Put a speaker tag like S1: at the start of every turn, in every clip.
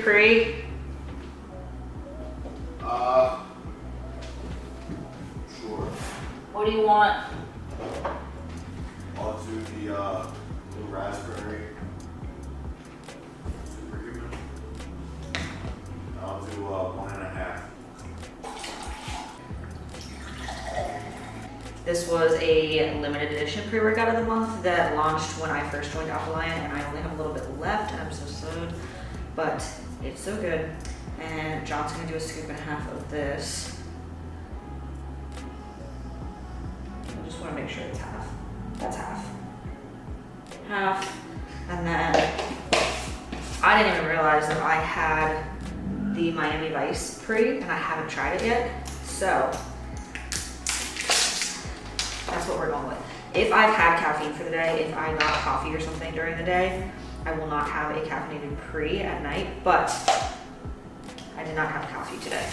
S1: your pre?
S2: Sure.
S1: What do you want?
S2: I'll do the blue raspberry superhuman. I'll do 1.5.
S1: This was a limited edition pre-workout of the month that launched when I first joined Alphalete, and I only have a little bit left. I'm so sad, but it's so good. And John's gonna do a scoop and a half of this. I just wanna make sure it's half. That's half. Half. And then I didn't even realize that I had the Miami Vice pre and I haven't tried it yet. So that's what we're going with. If I've had caffeine for the day, if I got coffee or something during the day, I will not have a caffeinated pre at night, but I did not have coffee today.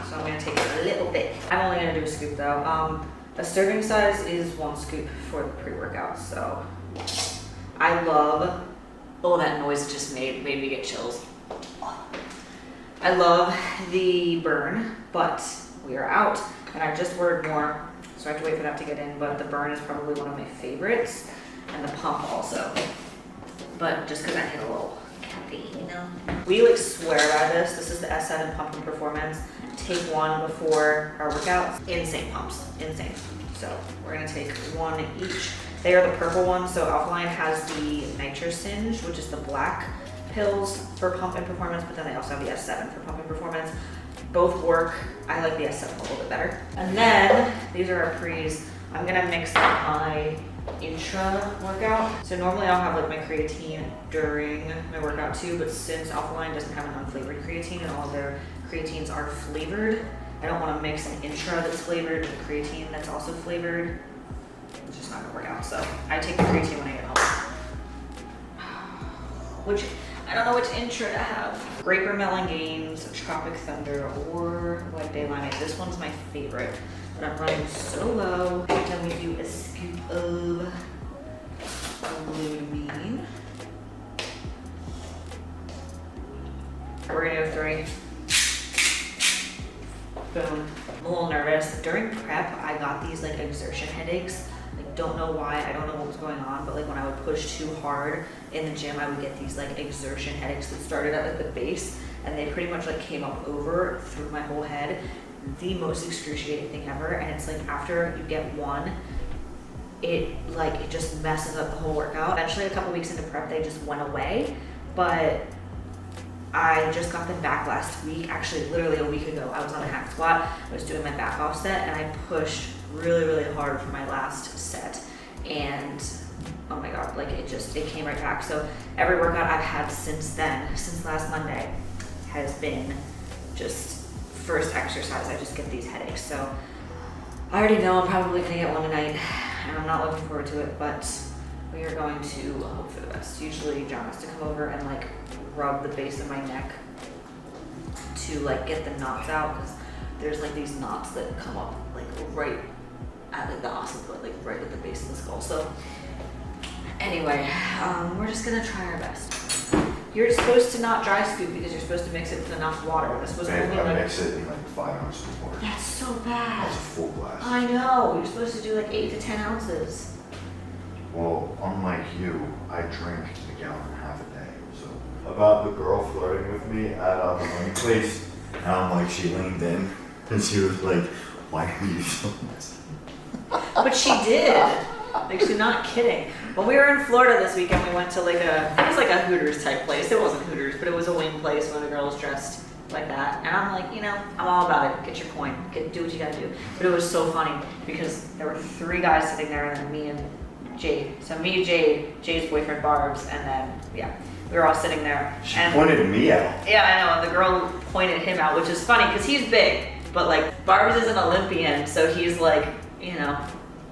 S1: So I'm gonna take a little bit. I'm only gonna do a scoop though. A serving size is 1 scoop for the pre-workout, so I love, oh, that noise it just made me get chills. I love the burn, but we are out, and I just ordered more, so I have to wait for that to get in, but the burn is probably one of my favorites, and the pump also, but just because I need a little caffeine, you know? We like swear by this. This is the S7 Pump and Performance. Take one before our workouts. Insane pumps, insane. So we're gonna take one each. They are the purple ones, so Alphalete has the Nitro Singe, which is the black pills for pump and performance, but then they also have the S7 for pump and performance. Both work. I like the S7 a little bit better. And then these are our pre's. I'm gonna mix up my intra workout. So normally I'll have like my creatine during my workout too, but since Alphalete doesn't have an unflavored creatine and all of their creatines are flavored, I don't want to mix an intra that's flavored with creatine that's also flavored. It's just not gonna work out. So I take the creatine when I get home. Which, I don't know which intra to have. Grape or Melon Gains, Tropic Thunder, or White Day Limeade. This one's my favorite, but I'm running so low. Then we do a scoop of glutamine. We're gonna go 3. Boom. I'm a little nervous. During prep, I got these like exertion headaches. I don't know why, I don't know what was going on, but like when I would push too hard in the gym, I would get these like exertion headaches that started at like the base, and they pretty much like came up over through my whole head. The most excruciating thing ever, and it's like after you get one, it just messes up the whole workout. Eventually, a couple weeks into prep, they just went away, but I just got them back last week. Actually, literally a week ago, I was on a hack squat. I was doing my back offset, and I pushed really, really hard for my last set. And oh my God, like it came right back. So every workout I've had since then, since last Monday, has been just first exercise. I just get these headaches. So I already know I'm probably gonna get one tonight, and I'm not looking forward to it, but we are going to hope for the best. Usually John has to come over and like rub the base of my neck to like get the knots out, because there's like these knots that come up like right at like the occiput, like right at the base of the skull. So anyway, we're just gonna try our best. You're supposed to not dry scoop because you're supposed to mix it with enough water. This was only
S2: I
S1: like,
S2: mix it in like 5 ounces of water.
S1: that's so bad.
S2: That's a full glass.
S1: I know, you're supposed to do like 8 to 10 ounces.
S2: Well, unlike you, I drink a gallon and a half a day. So about the girl flirting with me at the running place, and I'm like, she leaned in and she was like, "Why are you so messy?"
S1: But she did. Like, she's not kidding. When we were in Florida this weekend, we went to like it was like a Hooters type place. It wasn't Hooters, but it was a wing place where the girls dressed like that. And I'm like, you know, I'm all about it. Get your coin. Do what you gotta do. But it was so funny because there were 3 guys sitting there and then me and Jade. So me, Jade, Jade's boyfriend Barb's, and then, yeah, we were all sitting there.
S2: She
S1: and
S2: pointed me out.
S1: yeah, I know, and the girl pointed him out, which is funny because he's big, but like Barb's is an Olympian, so he's like, you know,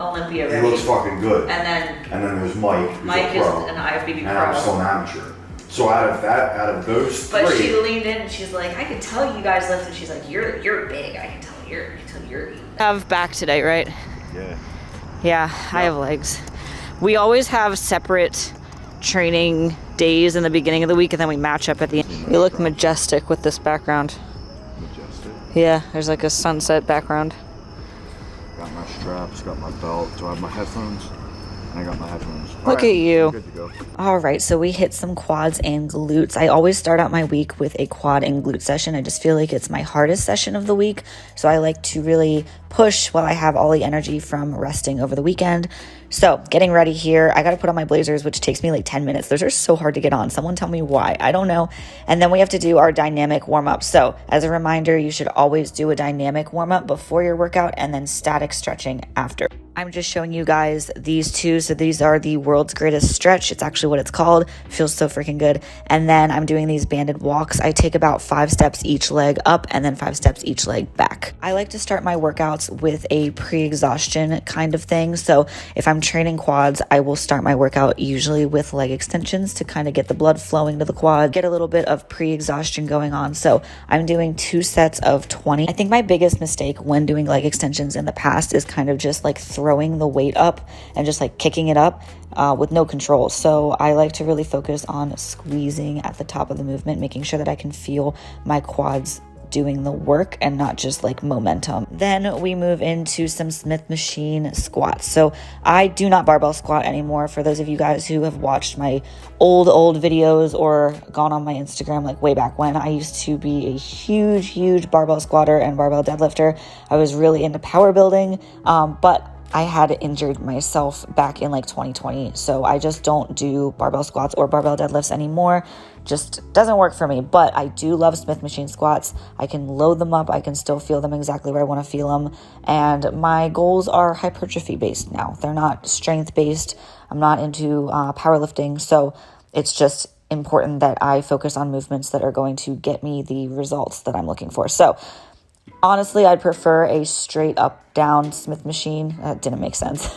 S1: Olympia ready.
S2: He looks fucking good.
S1: And then
S2: there's Mike, who's
S1: Mike
S2: a pro,
S1: is an IFBB
S2: and I'm still
S1: pro.
S2: an amateur. So out of those 3,
S1: But she leaned in and she's like, I can tell you guys lift, and she's like, you're big. I can tell you're. Have back today, right?
S2: yeah.
S1: Yeah, I have legs. We always have separate training days in the beginning of the week, and then we match up at the end. You look majestic with this background.
S2: Majestic.
S1: Yeah, there's like a sunset background.
S2: Got my straps, got my belt. Do I have my headphones? And I got my headphones.
S1: Look at you.
S2: Good to go.
S1: All right, so we hit some quads and glutes. I always start out my week with a quad and glute session. I just feel like it's my hardest session of the week. So I like to really push while I have all the energy from resting over the weekend. So getting ready here, I got to put on my blazers, which takes me like 10 minutes. Those are so hard to get on. Someone tell me why. I don't know. And then we have to do our dynamic warm up. So as a reminder, you should always do a dynamic warm up before your workout and then static stretching after. I'm just showing you guys these two. So these are the world's greatest stretch. It's actually what it's called. Feels so freaking good. And then I'm doing these banded walks. I take about 5 steps each leg up and then 5 steps each leg back. I like to start my workouts with a pre-exhaustion kind of thing. So if I'm training quads, I will start my workout usually with leg extensions to kind of get the blood flowing to the quad, get a little bit of pre-exhaustion going on. So I'm doing 2 sets of 20. I think my biggest mistake when doing leg extensions in the past is kind of just like throwing the weight up and just like kicking it up with no control. So I like to really focus on squeezing at the top of the movement, making sure that I can feel my quads doing the work and not just like momentum. Then we move into some Smith machine squats. So I do not barbell squat anymore. For those of you guys who have watched my old videos or gone on my Instagram like way back when, I used to be a huge barbell squatter and barbell deadlifter. I was really into power building, but I had injured myself back in like 2020. So I just don't do barbell squats or barbell deadlifts anymore. Just doesn't work for me, but I do love Smith machine squats. I can load them up. I can still feel them exactly where I want to feel them. And my goals are hypertrophy based now. They're not strength based. I'm not into powerlifting. So it's just important that I focus on movements that are going to get me the results that I'm looking for. So honestly, I'd prefer a straight up down Smith machine. That didn't make sense.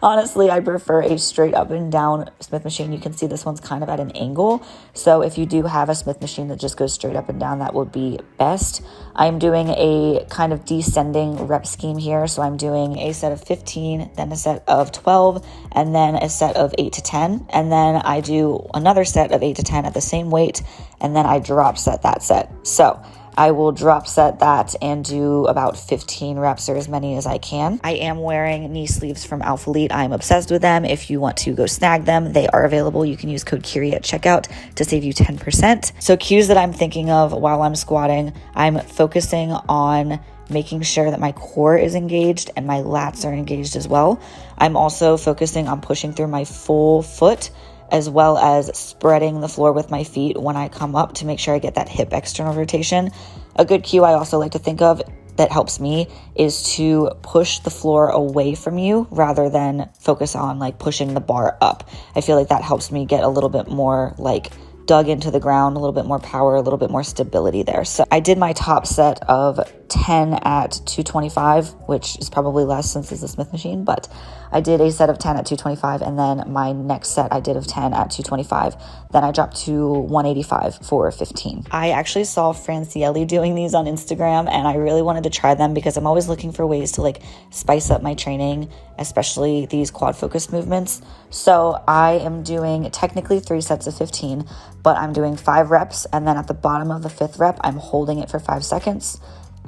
S1: Honestly, I prefer a straight up and down Smith machine. You can see this one's kind of at an angle. So if you do have a Smith machine that just goes straight up and down, that would be best. I'm doing a kind of descending rep scheme here. So I'm doing a set of 15, then a set of 12, and then a set of 8 to 10. And then I do another set of 8 to 10 at the same weight, and then I drop set that set. So I will drop set that and do about 15 reps or as many as I can. I am wearing knee sleeves from Alphalete. I'm obsessed with them. If you want to go snag them, they are available. You can use code Kiri at checkout to save you 10%. So cues that I'm thinking of while I'm squatting, I'm focusing on making sure that my core is engaged and my lats are engaged as well. I'm also focusing on pushing through my full foot, as well as spreading the floor with my feet when I come up to make sure I get that hip external rotation. A good cue I also like to think of that helps me is to push the floor away from you rather than focus on like pushing the bar up. I feel like that helps me get a little bit more like dug into the ground, a little bit more power, a little bit more stability there. So I did my top set of 10 at 225, which is probably less since it's a Smith machine, but I did a set of 10 at 225, and then my next set I did of 10 at 225. Then I dropped to 185 for 15. I actually saw Francielli doing these on Instagram, and I really wanted to try them because I'm always looking for ways to like spice up my training, especially these quad focused movements. So I am doing technically 3 sets of 15, but I'm doing 5 reps, and then at the bottom of the 5th rep, I'm holding it for 5 seconds,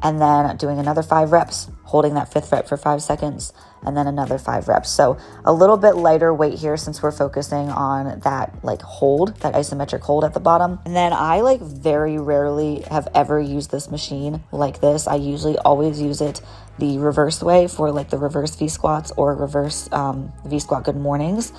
S1: and then doing another 5 reps, holding that 5th rep for 5 seconds, and then another 5 reps. So a little bit lighter weight here since we're focusing on that like hold, that isometric hold at the bottom. And then I like very rarely have ever used this machine like this. I usually always use it the reverse way for like the reverse V squats or reverse V squat good mornings.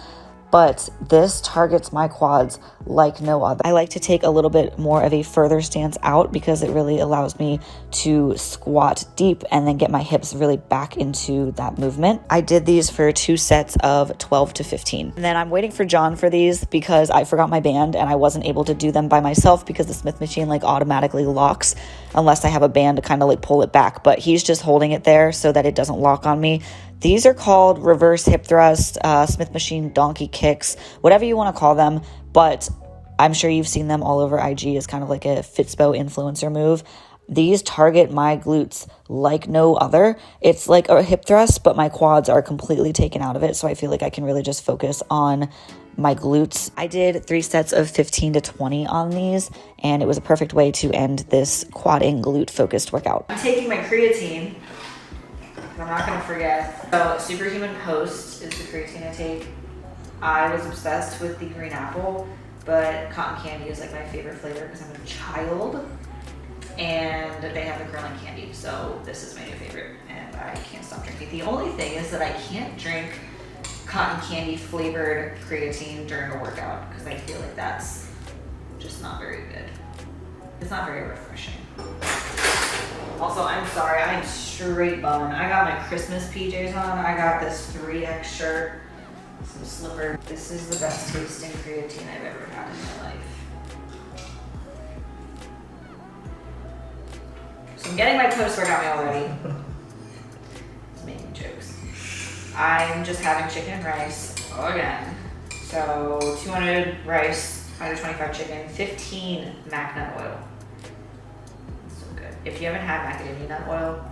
S1: But this targets my quads like no other. I like to take a little bit more of a further stance out because it really allows me to squat deep and then get my hips really back into that movement. I did these for 2 sets of 12 to 15. And then I'm waiting for John for these because I forgot my band and I wasn't able to do them by myself because the Smith machine like automatically locks unless I have a band to kind of like pull it back. But he's just holding it there so that it doesn't lock on me. These are called reverse hip thrust, Smith machine donkey kicks, whatever you want to call them. But I'm sure you've seen them all over IG as kind of like a Fitspo influencer move. These target my glutes like no other. It's like a hip thrust, but my quads are completely taken out of it. So I feel like I can really just focus on
S3: my glutes. I did 3 sets of 15 to 20 on these, and it was a perfect way to end this quad and glute focused workout.
S1: I'm taking my creatine. I'm not gonna forget. So Superhuman Post is the creatine I take. I was obsessed with the green apple, but cotton candy is like my favorite flavor because I'm a child. And they have the curling candy, so this is my new favorite, and I can't stop drinking. The only thing is that I can't drink cotton candy flavored creatine during a workout because I feel like that's just not very good. It's not very refreshing. Also, I'm sorry, I'm straight bumming. I got my Christmas PJs on. I got this 3X shirt, some slippers. This is the best tasting creatine I've ever had in my life. So I'm getting my post-workout meal ready. Just making jokes. I'm just having chicken and rice again. So 200 rice, 125 chicken, 15 mac nut oil. It's so good. If you haven't had macadamia nut oil,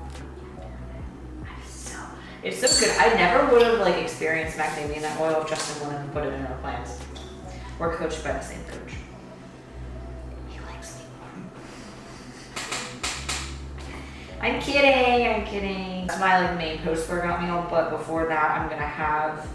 S1: it's so good. I never would have like experienced macadamia nut oil if Justin wanted to put it in our plans. We're coached by the same coach. He likes me more. I'm kidding. That's my like main post-workout meal, but before that I'm gonna have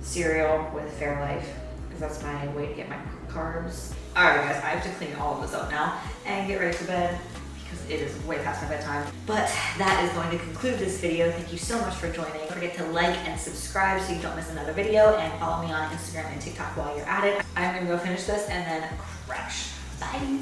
S1: cereal with Fairlife because that's my way to get my carbs. Alright guys, I have to clean all of this up now and get ready for bed because it is way past my bedtime. But that is going to conclude this video. Thank you so much for joining. Don't forget to like and subscribe so you don't miss another video, and follow me on Instagram and TikTok while you're at it. I'm gonna go finish this and then crash. Bye.